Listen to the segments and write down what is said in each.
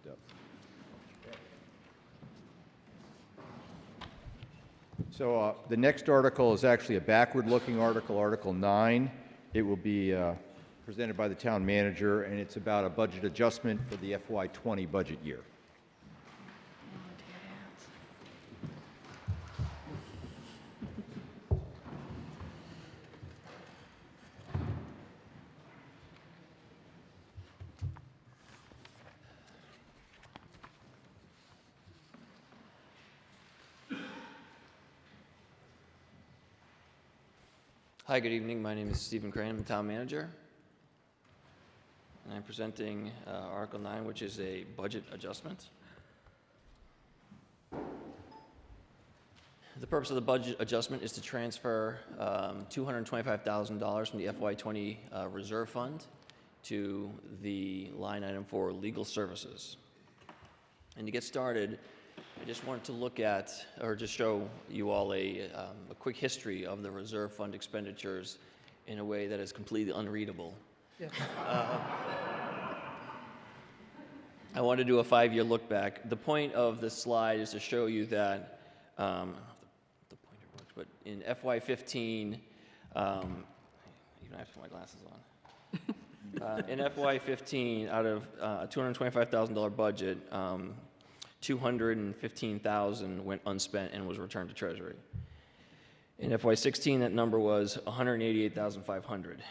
Yep. So the next article is actually a backward-looking article, Article 9. It will be presented by the town manager, and it's about a budget adjustment for the FY20 budget year. Hi, good evening. My name is Stephen Crane. I'm the town manager. And I'm presenting Article 9, which is a budget adjustment. The purpose of the budget adjustment is to transfer $225,000 from the FY20 reserve fund to the line item for legal services. And to get started, I just wanted to look at, or just show you all a quick history of the reserve fund expenditures in a way that is completely unreadable. Yeah. I want to do a 5-year look back. The point of this slide is to show you that, I don't know if the pointer works, but in FY15, even I have to put my glasses on. In FY15, out of a $225,000 budget, $215,000 went unspent and was returned to Treasury. In FY16, that number was $188,500.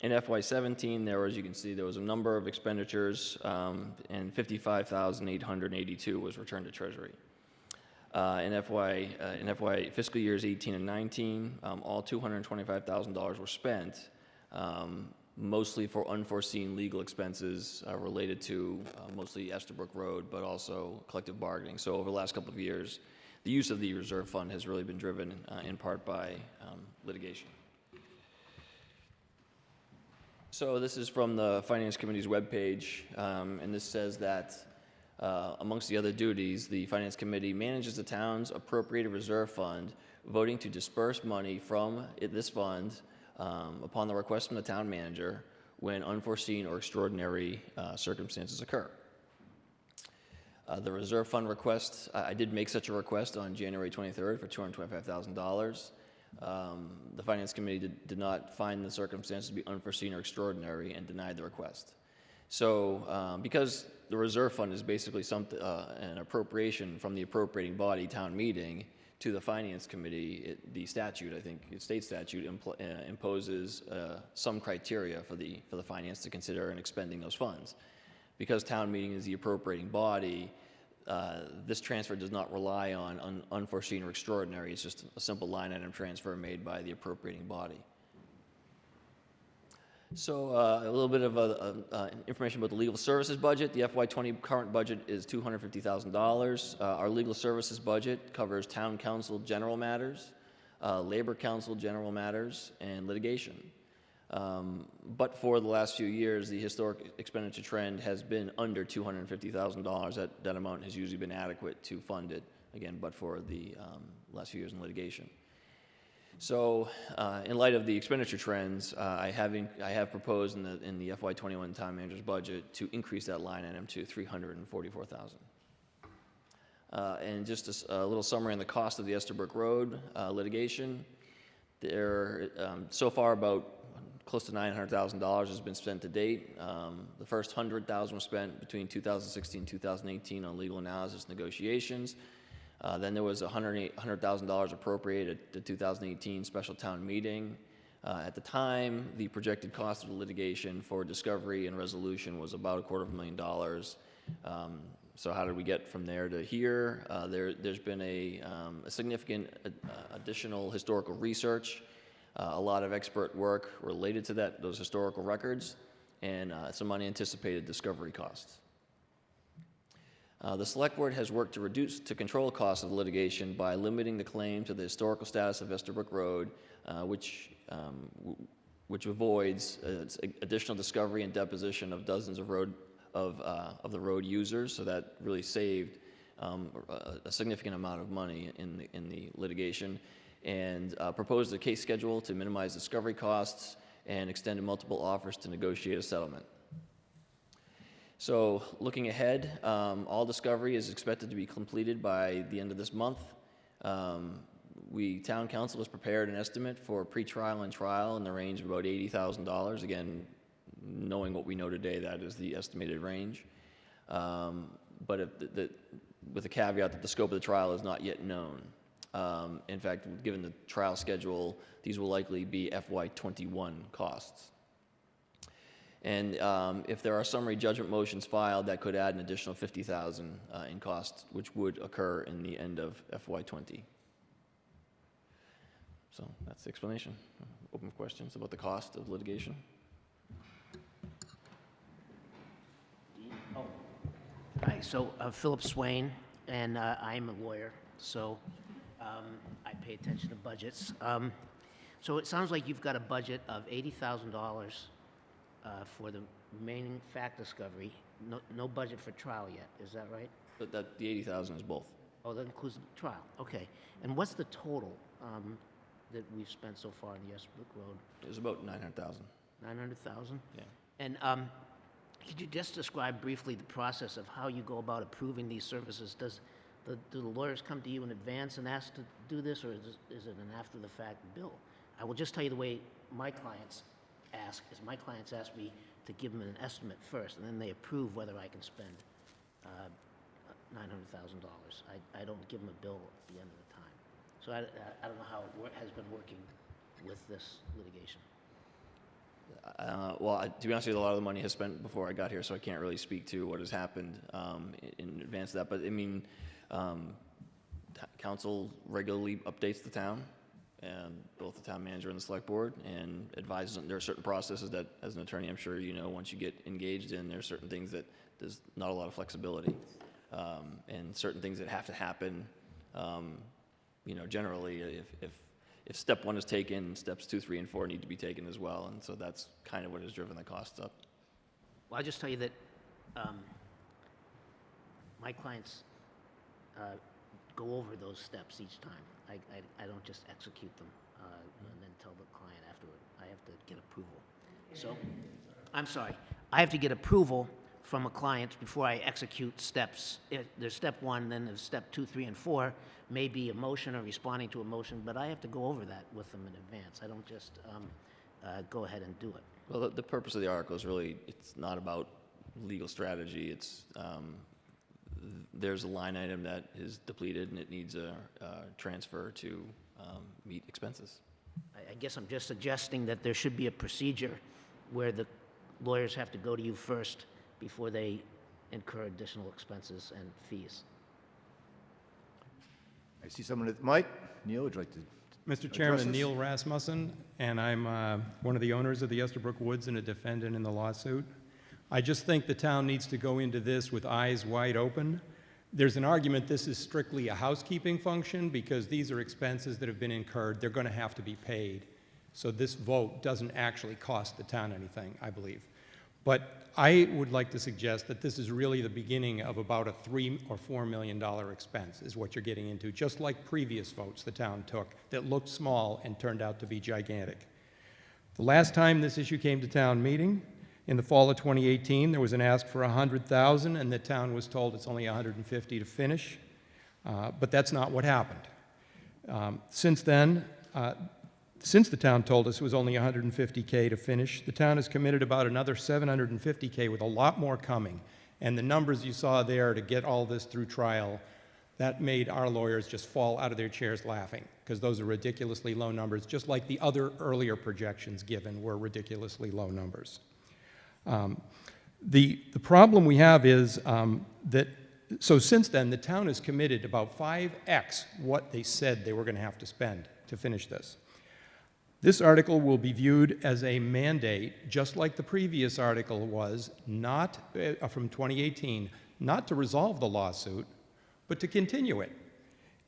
In FY17, there was, you can see, there was a number of expenditures, and $55,882 was returned to Treasury. In FY fiscal years 18 and 19, all $225,000 were spent, mostly for unforeseen legal expenses related to mostly Estherbrook Road, but also collective bargaining. So over the last couple of years, the use of the reserve fund has really been driven in part by litigation. So this is from the Finance Committee's webpage, and this says that amongst the other duties, the Finance Committee manages the town's appropriated reserve fund, voting to disperse money from this fund upon the request from the town manager when unforeseen or extraordinary circumstances occur. The reserve fund request, I did make such a request on January 23rd for $225,000. The Finance Committee did not find the circumstances to be unforeseen or extraordinary and denied the request. So because the reserve fund is basically an appropriation from the appropriating body, town meeting, to the Finance Committee, the statute, I think, state statute imposes some criteria for the finance to consider in expending those funds. Because town meeting is the appropriating body, this transfer does not rely on unforeseen or extraordinary. It's just a simple line item transfer made by the appropriating body. So a little bit of information about the legal services budget. The FY20 current budget is $250,000. Our legal services budget covers town council general matters, labor council general matters, and litigation. But for the last few years, the historic expenditure trend has been under $250,000. That amount has usually been adequate to fund it, again, but for the last few years in litigation. So, in light of the expenditure trends, I have proposed in the FY21 town manager's budget to increase that line item to $344,000. And just a little summary on the cost of the Estherbrook Road litigation. So far, about close to $900,000 has been spent to date. The first $100,000 was spent between 2016 and 2018 on legal analysis negotiations. Then there was $100,000 appropriated at the 2018 special town meeting. At the time, the projected cost of the litigation for discovery and resolution was about $250,000. So how did we get from there to here? There's been a significant additional historical research, a lot of expert work related to those historical records, and some unanticipated discovery costs. The Select Board has worked to control costs of litigation by limiting the claim to the historical status of Estherbrook Road, which avoids additional discovery and deposition of dozens of the road users. So that really saved a significant amount of money in the litigation, and proposed a case schedule to minimize discovery costs and extended multiple offers to negotiate a settlement. So looking ahead, all discovery is expected to be completed by the end of this month. Town council has prepared an estimate for pretrial and trial in the range of about $80,000. Again, knowing what we know today, that is the estimated range. But with the caveat that the scope of the trial is not yet known. In fact, given the trial schedule, these will likely be FY21 costs. And if there are summary judgment motions filed, that could add an additional $50,000 in costs, which would occur in the end of FY20. So that's the explanation. Open for questions about the cost of litigation. Hi, so Philip Swain, and I'm a lawyer, so I pay attention to budgets. So it sounds like you've got a budget of $80,000 for the remaining fact discovery, no budget for trial yet, is that right? But the 80,000 is both. Oh, that includes the trial, okay. And what's the total that we've spent so far on the Estherbrook Road? It was about 900,000. 900,000? Yeah. And could you just describe briefly the process of how you go about approving these services? Do the lawyers come to you in advance and ask to do this, or is it an after-the-fact bill? I will just tell you the way my clients ask me to give them an estimate first, and then they approve whether I can spend $900,000. I don't give them a bill at the end of the time. So I don't know how it has been working with this litigation. Well, to be honest with you, a lot of the money has spent before I got here, so I can't really speak to what has happened in advance of that. But I mean, council regularly updates the town, and both the town manager and the select board, and advises them. There are certain processes that, as an attorney, I'm sure you know, once you get engaged in, there are certain things that there's not a lot of flexibility, and certain things that have to happen. You know, generally, if step 1 is taken, steps 2, 3, and 4 need to be taken as well, and so that's kind of what has driven the costs up. Well, I'll just tell you that my clients go over those steps each time. I don't just execute them and then tell the client afterward. I have to get approval. So, I'm sorry. I have to get approval from a client before I execute steps. There's step 1, then there's step 2, 3, and 4. Maybe a motion or responding to a motion, but I have to go over that with them in advance. I don't just go ahead and do it. Well, the purpose of the article is really, it's not about legal strategy. It's there's a line item that is depleted and it needs a transfer to meet expenses. I guess I'm just suggesting that there should be a procedure where the lawyers have to go to you first before they incur additional expenses and fees. I see someone at the mic. Neil, would you like to Mr. address Chairman, this? Neil Rasmussen, and I'm one of the owners of the Yesterbrook Woods and a defendant in the lawsuit. I just think the town needs to go into this with eyes wide open. There's an argument this is strictly a housekeeping function because these are expenses that have been incurred. They're going to have to be paid. So this vote doesn't actually cost the town anything, I believe. But I would like to suggest that this is really the beginning of about a $3 or $4 million expense is what you're getting into, just like previous votes the town took that looked small and turned out to be gigantic. The last time this issue came to town meeting, in the fall of 2018, there was an ask for $100,000, and the town was told it's only $150,000 to finish. But that's not what happened. Since then, since the town told us it was only $150K to finish, the town has committed about another $750K with a lot more coming. And the numbers you saw there to get all this through trial, that made our lawyers just fall out of their chairs laughing, because those are ridiculously low numbers, just like the other earlier projections given were ridiculously low numbers. The problem we have is so since then, the town has committed about 5x what they said they were going to have to spend to finish this. This article will be viewed as a mandate, just like the previous article was, not from 2018, not to resolve the lawsuit, but to continue it.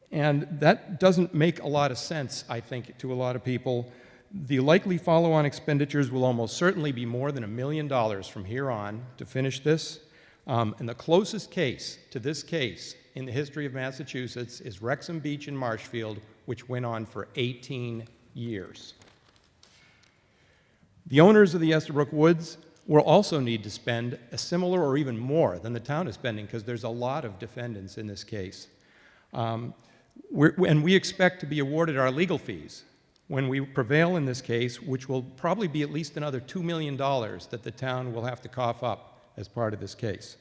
And that doesn't make a lot of sense, I think, to a lot of people. The likely follow-on expenditures will almost certainly be more than $1 million from here on to finish this. And the closest case to this case in the history of Massachusetts is Wrexham Beach in Marshfield, which went on for 18 years. The owners of the Estherbrook Woods we'll also need to spend a similar or even more than the town is spending, because there's a lot of defendants in this case. And we expect to be awarded our legal fees when we prevail in this case, which will probably be at least another $2 million that the town will have to cough up as part of this case.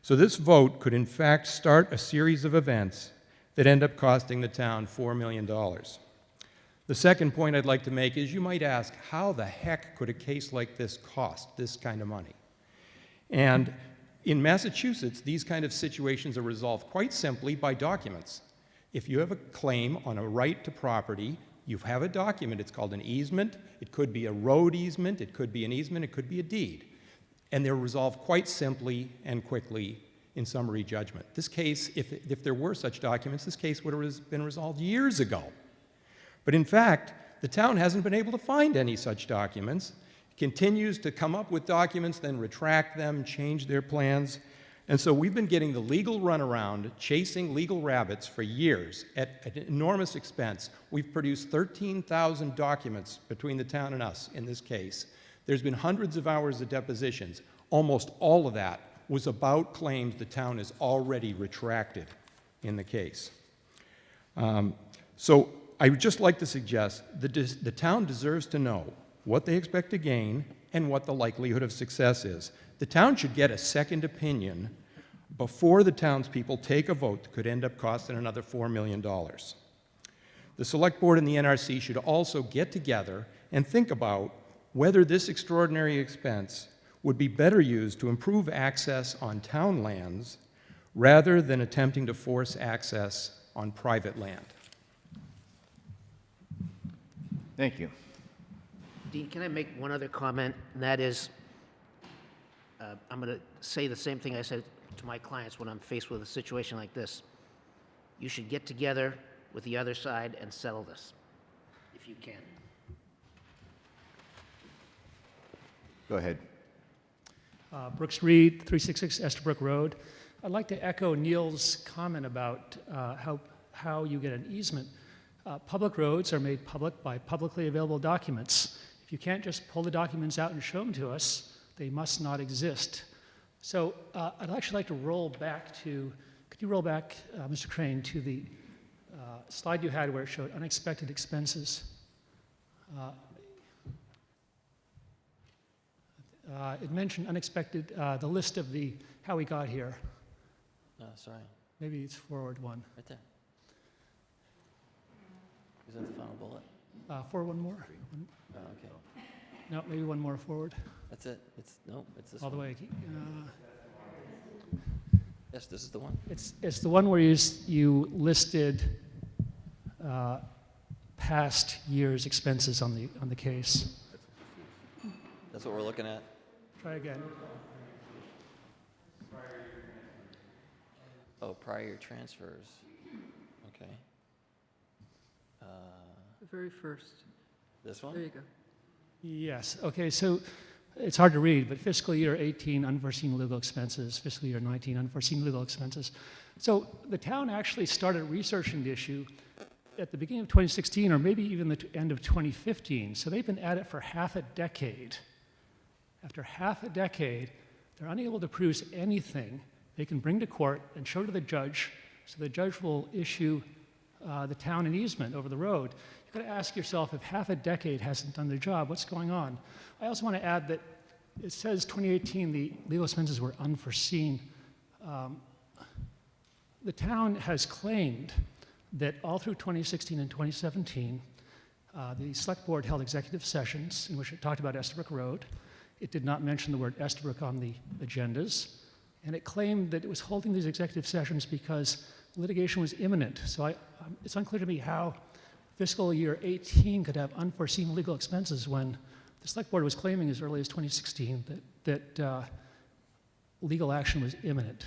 So this vote could in fact start a series of events that end up costing the town $4 million. The second point I'd like to make is you might ask, how the heck could a case like this cost this kind of money? And in Massachusetts, these kind of situations are resolved quite simply by documents. If you have a claim on a right to property, you have a document. It's called an easement. It could be a road easement. It could be an easement. It could be a deed. And they're resolved quite simply and quickly in summary judgment. This case, if there were such documents, this case would have been resolved years ago. But in fact, the town hasn't been able to find any such documents. It continues to come up with documents, then retract them, change their plans. And so we've been getting the legal runaround, chasing legal rabbits for years at an enormous expense. We've produced 13,000 documents between the town and us in this case. There's been hundreds of hours of depositions. Almost all of that was about claims the town has already retracted in the case. So I would just like to suggest that the town deserves to know what they expect to gain and what the likelihood of success is. The town should get a second opinion before the townspeople take a vote that could end up costing another $4 million. The Select Board and the NRC should also get together and think about whether this extraordinary expense would be better used to improve access on town lands rather than attempting to force access on private land. Thank you. Dean, can I make one other comment? And that is, I'm going to say the same thing I said to my clients when I'm faced with a situation like this. You should get together with the other side and settle this, if you can. Go ahead. Brooks Reid, 366 Estherbrook Road. I'd like to echo Neil's comment about how you get an easement. Public roads are made public by publicly available documents. If you can't just pull the documents out and show them to us, they must not exist. So I'd actually like to roll back to, could you roll back, Mr. Crane, to the slide you had where it showed unexpected expenses. It mentioned unexpected, the list of how we got here. Sorry, Maybe it's forward one. right there. Is that the final bullet? Forward one more. Oh, okay. No, maybe one more forward. That's it. It's this All the one. way. Yes, this is the one. It's the one where you listed past year's expenses on the case. That's what we're looking at. Try again. Oh, prior year transfers. Okay. The very first. This one? There you go. Yes. Okay. So it's hard to read, but fiscal year 18 unforeseen legal expenses, fiscal year 19 unforeseen legal expenses. So the town actually started researching the issue at the beginning of 2016, or maybe even the end of 2015. So they've been at it for half a decade. After half a decade, they're unable to produce anything they can bring to court and show to the judge, so the judge will issue the town an easement over the road. You've got to ask yourself, if half a decade hasn't done their job, what's going on? I also want to add that it says 2018 the legal expenses were unforeseen. The town has claimed that all through 2016 and 2017, the Select Board held executive sessions in which it talked about Estherbrook Road. It did not mention the word Estherbrook on the agendas, and it claimed that it was holding these executive sessions because litigation was imminent. So it's unclear to me how fiscal year 18 could have unforeseen legal expenses when the Select Board was claiming as early as 2016 that legal action was imminent.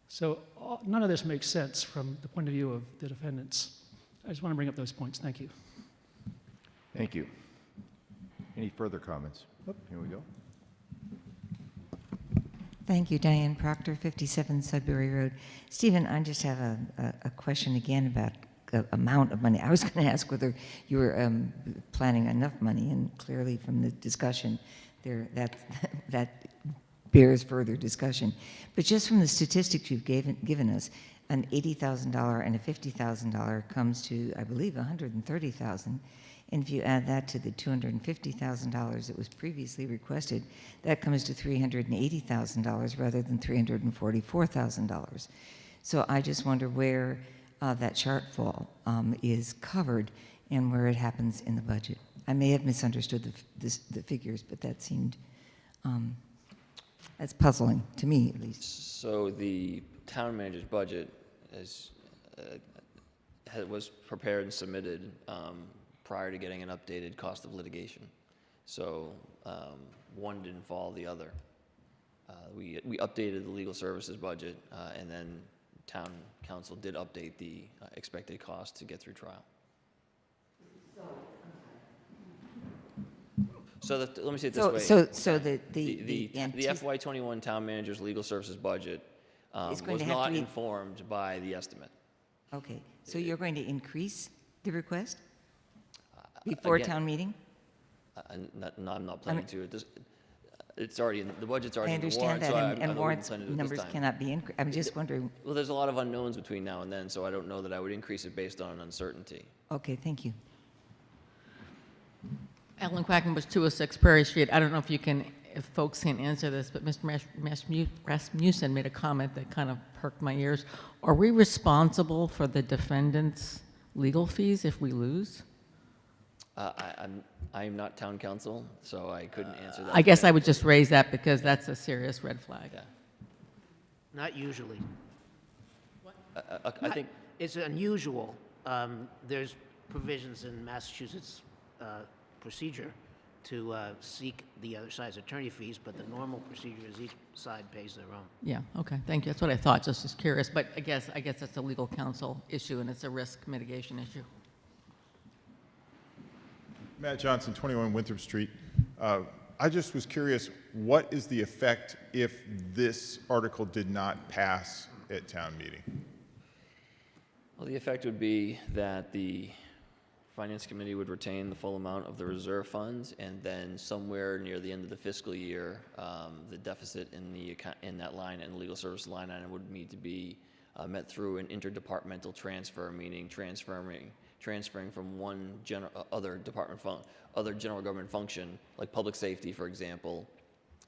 So none of this makes sense from the point of view of the defendants. I just want to bring up those points. Thank you. Thank you. Any further comments? Oh, here we go. Thank you, Diane Proctor, 57 Sudbury Road. Stephen, I just have a question again about the amount of money. I was going to ask whether you were planning enough money, and clearly from the discussion that bears further discussion. But just from the statistics you've given us, an $80,000 and a $50,000 comes to, I believe, $130,000. And if you add that to the $250,000 that was previously requested, that comes to $380,000 rather than $344,000. So I just wonder where that shortfall is covered and where it happens in the budget. I may have misunderstood the figures, but that seemed, that's puzzling to me at least. So the town manager's budget was prepared and submitted prior to getting an updated cost of litigation. So one didn't follow the other. We updated the legal services budget, and then town council did update the expected cost to get through trial. So let me say it this way. So the The FY21 town manager's legal services budget It's going was to have to not be- informed by the estimate. Okay, so you're going to increase the request before again, town meeting? No, I'm not planning to. It's already, the budget's already I in the understand warrant, that, so I and don't warrants plan to do it numbers this time. cannot be increased. I'm just wondering, Well, there's a lot of unknowns between now and then, so I don't know that I would increase it based on an uncertainty. okay, thank you. Ellen Quackenbush, 206 Prairie Street. I don't know if folks can answer this, but Mr. Rasmussen made a comment that kind of perked my ears. Are we responsible for the defendant's legal fees if we lose? I'm not town council, so I couldn't answer that. I guess I would just raise that because that's a serious red flag. Yeah. Not usually. I think, It's unusual. There's provisions in Massachusetts procedure to seek the other side's attorney fees, but the normal procedure is each side pays their own. Yeah, okay, thank you. That's what I thought, just was curious. But I guess that's a legal counsel issue and it's a risk mitigation issue. Matt Johnson, 21 Winthrop Street. I just was curious, what is the effect if this article did not pass at town meeting? well, the effect would be that the Finance Committee would retain the full amount of the reserve funds, and then somewhere near the end of the fiscal year, the deficit in the account, in that line and legal service line item would need to be met through an interdepartmental transfer, meaning transferring from one other general government function, like public safety, for example,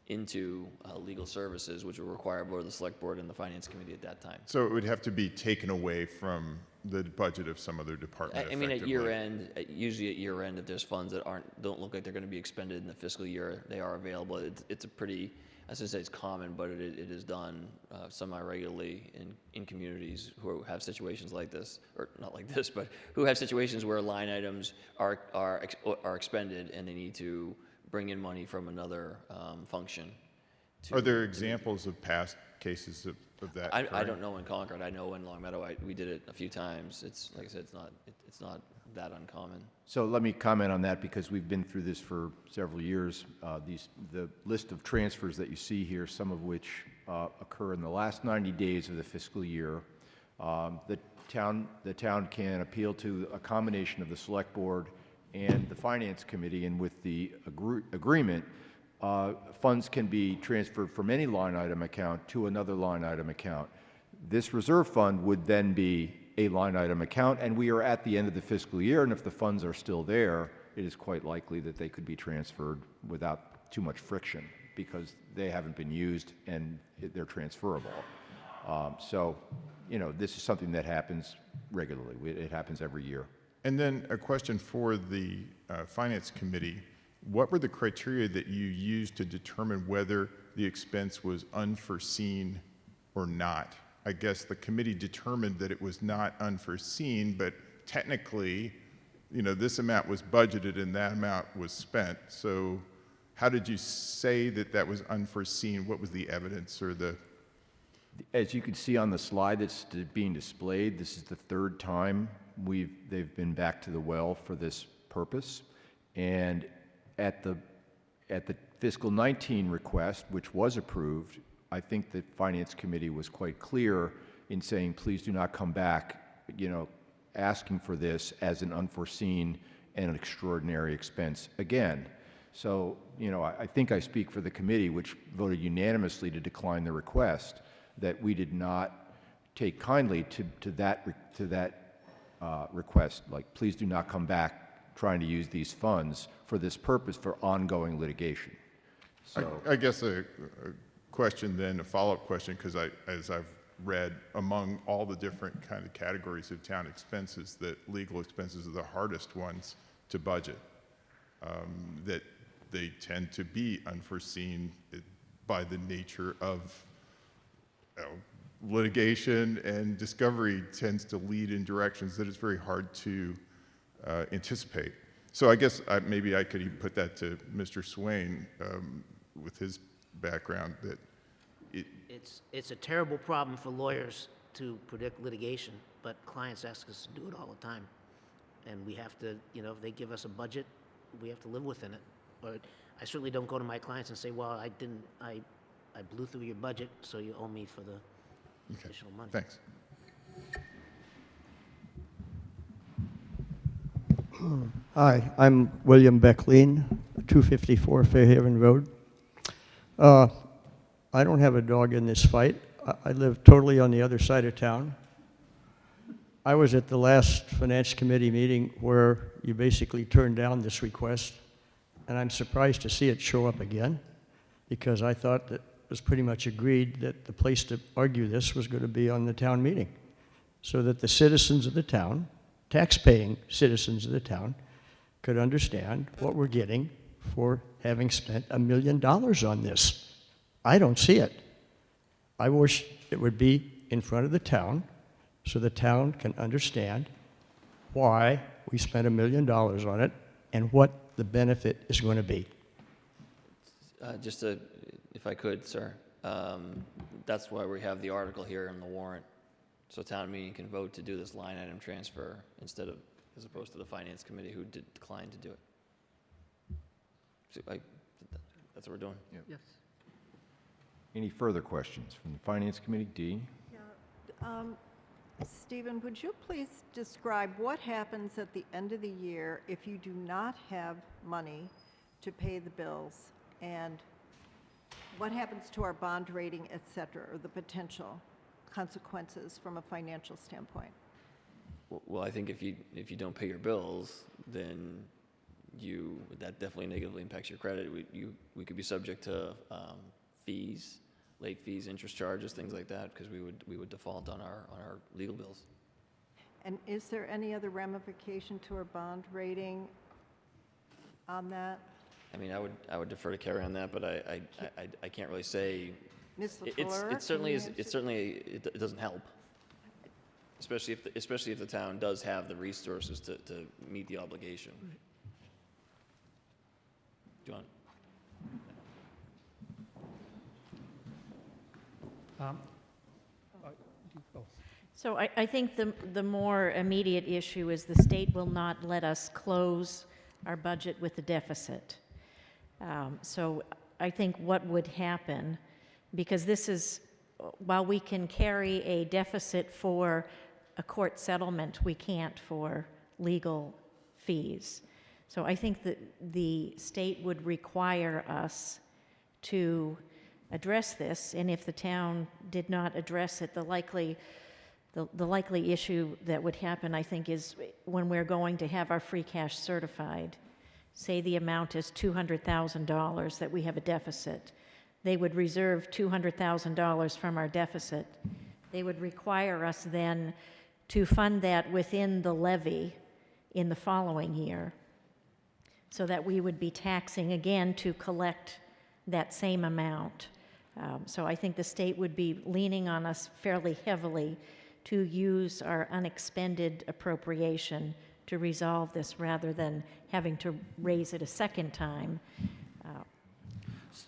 into legal services, which would require both the select board and the Finance Committee at that time. So it would have to be taken away from the budget of some other department I mean, at effectively. year end, usually at year end, if there's funds that don't look like they're going to be expended in the fiscal year, they are available. It's a pretty, I shouldn't say it's common, but it is done semi-regularly in communities who have situations like this, or not like this, but who have situations where line items are expended and they need to bring in money from another function. Are there examples of past cases of that? I occurring? don't know in Concord. I know in Long Meadow, we did it a few times. It's, like I said, it's not that uncommon. So let me comment on that because we've been through this for several years. The list of transfers that you see here, some of which occur in the last 90 days of the fiscal year. The town can appeal to a combination of the select board and the finance committee, and with the agreement, funds can be transferred from any line item account to another line item account. This reserve fund would then be a line item account, and we are at the end of the fiscal year, and if the funds are still there, it is quite likely that they could be transferred without too much friction because they haven't been used and they're transferable. So, you know, this is something that happens regularly. It happens every year. And then a question for the Finance Committee. What were the criteria that you used to determine whether the expense was unforeseen or not? I guess the committee determined that it was not unforeseen, but technically, you know, this amount was budgeted and that amount was spent. So how did you say that that was unforeseen? What was the evidence or the... As you can see on the slide that's being displayed, this is the third time they've been back to the well for this purpose. And at the fiscal 19 request, which was approved, I think the Finance Committee was quite clear in saying, please do not come back, you know, asking for this as an unforeseen and an extraordinary expense again. So, you know, I think I speak for the committee, which voted unanimously to decline the request, that we did not take kindly to that request. Like, please do not come back trying to use these funds for this purpose for ongoing litigation. So, I guess a question then, a follow-up question, because as I've read, among all the different kind of categories of town expenses, that legal expenses are the hardest ones to budget, that they tend to be unforeseen by the nature of, you know, litigation, and discovery tends to lead in directions that it's very hard to anticipate. So I guess maybe I could even put that to Mr. Swain with his background, that It's a terrible problem for lawyers to predict litigation, but clients ask us to do it all the time. And we have to, you know, if they give us a budget, we have to live within it. But I certainly don't go to my clients and say, well, I blew through your budget, so you owe me for the additional money. Thanks. Hi, I'm William Beckleen, 254 Fairhaven Road. I don't have a dog in this fight. I live totally on the other side of town. I was at the last Finance Committee meeting where you basically turned down this request, and I'm surprised to see it show up again, because I thought that it was pretty much agreed that the place to argue this was going to be on the town meeting, so that the citizens of the town, tax-paying citizens of the town, could understand what we're getting for having spent $1 million on this. I don't see it. I wish it would be in front of the town so the town can understand why we spent $1 million on it and what the benefit is going to be. If I could, sir, that's why we have the article here in the warrant, so town meeting can vote to do this line item transfer as opposed to the finance committee who declined to do it. So that's what we're doing. Yes. any further questions from the Finance Committee? Dee? Stephen, would you please describe what happens at the end of the year if you do not have money to pay the bills, and what happens to our bond rating, et cetera, or the potential consequences from a financial standpoint? Well, I think if you don't pay your bills, then that definitely negatively impacts your credit. We could be subject to fees, late fees, interest charges, things like that, because we would default on our legal bills. And is there any other ramification to our bond rating on that? I mean, I would defer to Carrie on that, but I can't really say. Ms. It LaFleur, certainly can is. you It answer? certainly it doesn't help, especially if the town does have the resources to meet the obligation. Do you want? So I think the more immediate issue is the state will not let us close our budget with a deficit. So I think what would happen, because this is, while we can carry a deficit for a court settlement, we can't for legal fees. So I think that the state would require us to address this, and if the town did not address it, the likely issue that would happen, I think, is when we're going to have our free cash certified, say the amount is $200,000 that we have a deficit, they would reserve $200,000 from our deficit. They would require us then to fund that within the levy in the following year, so that we would be taxing again to collect that same amount. So I think the state would be leaning on us fairly heavily to use our unexpended appropriation to resolve this rather than having to raise it a second time.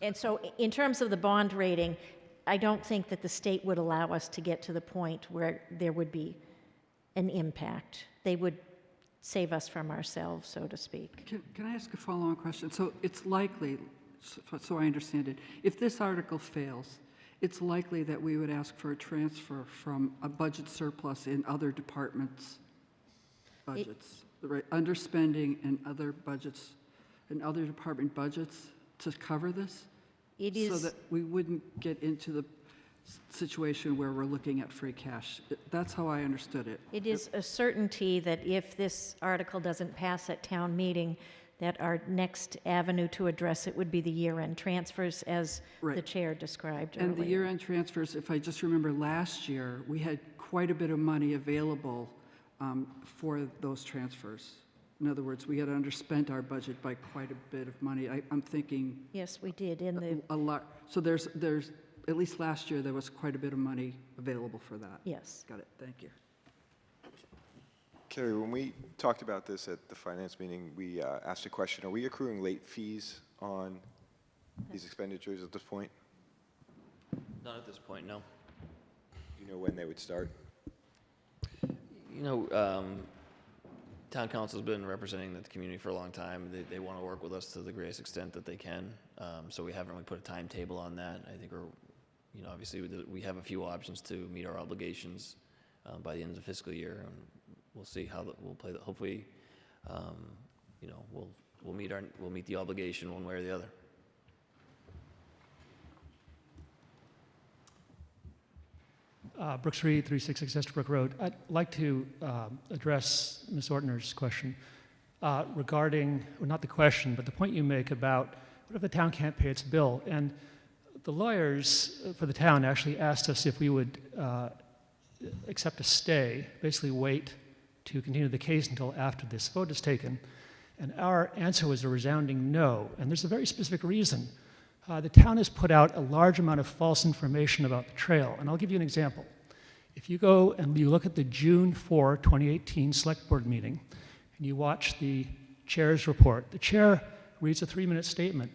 And so in terms of the bond rating, I don't think that the state would allow us to get to the point where there would be an impact. They would save us from ourselves, so to speak. Can I ask a follow-on question? So it's likely, so I understand it, if this article fails, it's likely that we would ask for a transfer from a budget surplus in other departments' budgets, right? Underspending and other budgets and other department budgets to cover this? It So is, that we wouldn't get into the situation where we're looking at free cash. That's how I understood it. it is a certainty that if this article doesn't pass at town meeting, that our next avenue to address it would be the year-end transfers, as the Right. chair described earlier. And the year-end transfers, if I just remember last year, we had quite a bit of money available for those transfers. In other words, we had underspent our budget by quite a bit of money. I'm thinking Yes, we did in the, a lot. So there's, at least last year, there was quite a bit of money available for that. yes. Got it, thank you. Carrie, when we talked about this at the finance meeting, we asked a question, are we accruing late fees on these expenditures at this point? Not at this point, no. Do you know when they would start? You know, town council's been representing the community for a long time. They want to work with us to the greatest extent that they can. So we haven't really put a timetable on that. I think obviously we have a few options to meet our obligations by the end of the fiscal year. And we'll see how we'll play that. Hopefully, we'll meet the obligation one way or the other. Brooks Reid, 366 Estherbrook Road. I'd like to address Ms. Ortner's question regarding, or not the question, but the point you make about what if the town can't pay its bill? And the lawyers for the town actually asked us if we would accept a stay, basically wait to continue the case until after this vote is taken. And our answer was a resounding no. And there's a very specific reason. The town has put out a large amount of false information about the trail. And I'll give you an example. If you go and you look at the June 4, 2018 Select Board meeting, and you watch the chair's report, the chair reads a 3-minute statement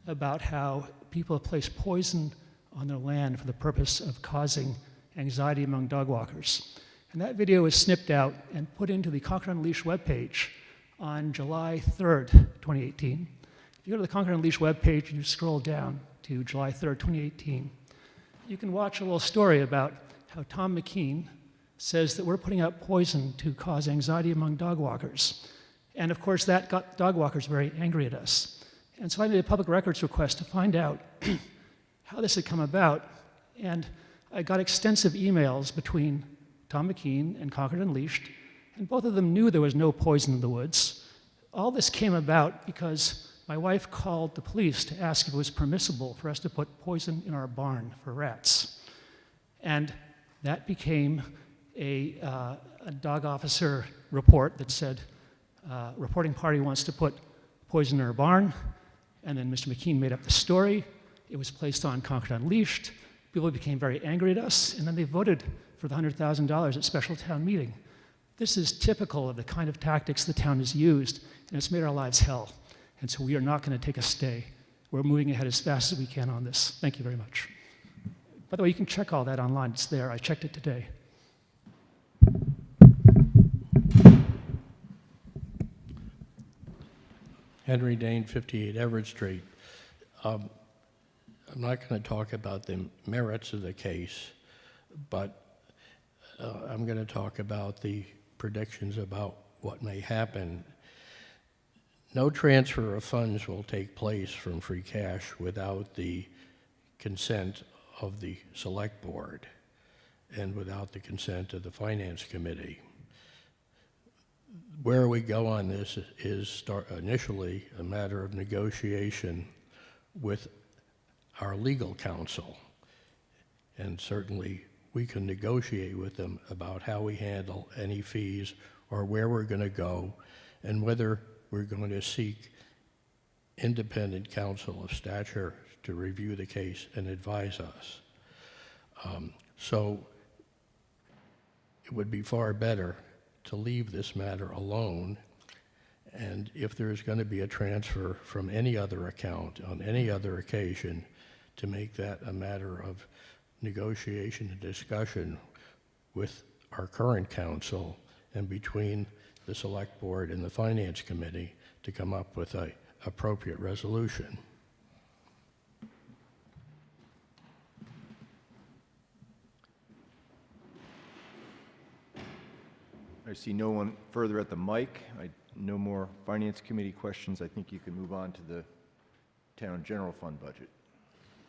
about how people have placed poison on their land for the purpose of causing anxiety among dog walkers. And that video was snipped out and put into the Concord Unleashed webpage on July 3rd, 2018. If you go to the Concord Unleashed webpage and you scroll down to July 3rd, 2018, you can watch a little story about how Tom McKean says that we're putting out poison to cause anxiety among dog walkers. And of course, that got dog walkers very angry at us. And so I made a public records request to find out how this had come about. And I got extensive emails between Tom McKean and Concord Unleashed, and both of them knew there was no poison in the woods. All this came about because my wife called the police to ask if it was permissible for us to put poison in our barn for rats. And that became a dog officer report that said, reporting party wants to put poison in our barn. And then Mr. McKean made up the story. It was placed on Concord Unleashed. People became very angry at us, and then they voted for the $100,000 at special town meeting. This is typical of the kind of tactics the town has used, and it's made our lives hell. And so we are not going to take a stay. We're moving ahead as fast as we can on this. Thank you very much. By the way, you can check all that online. It's there. I checked it today. Henry Dane, 58 Everett Street. I'm not going to talk about the merits of the case, but I'm going to talk about the predictions about what may happen. No transfer of funds will take place from free cash without the consent of the Select Board and without the consent of the Finance Committee. Where we go on this is initially a matter of negotiation with our legal counsel. And certainly we can negotiate with them about how we handle any fees or where we're going to go and whether we're going to seek independent counsel of stature to review the case and advise us. So it would be far better to leave this matter alone, and if there's going to be a transfer from any other account on any other occasion, to make that a matter of negotiation and discussion with our current counsel and between the Select Board and the Finance Committee to come up with an appropriate resolution. I see no one further at the mic. I no more Finance Committee questions, I think you can move on to the Town General Fund budget.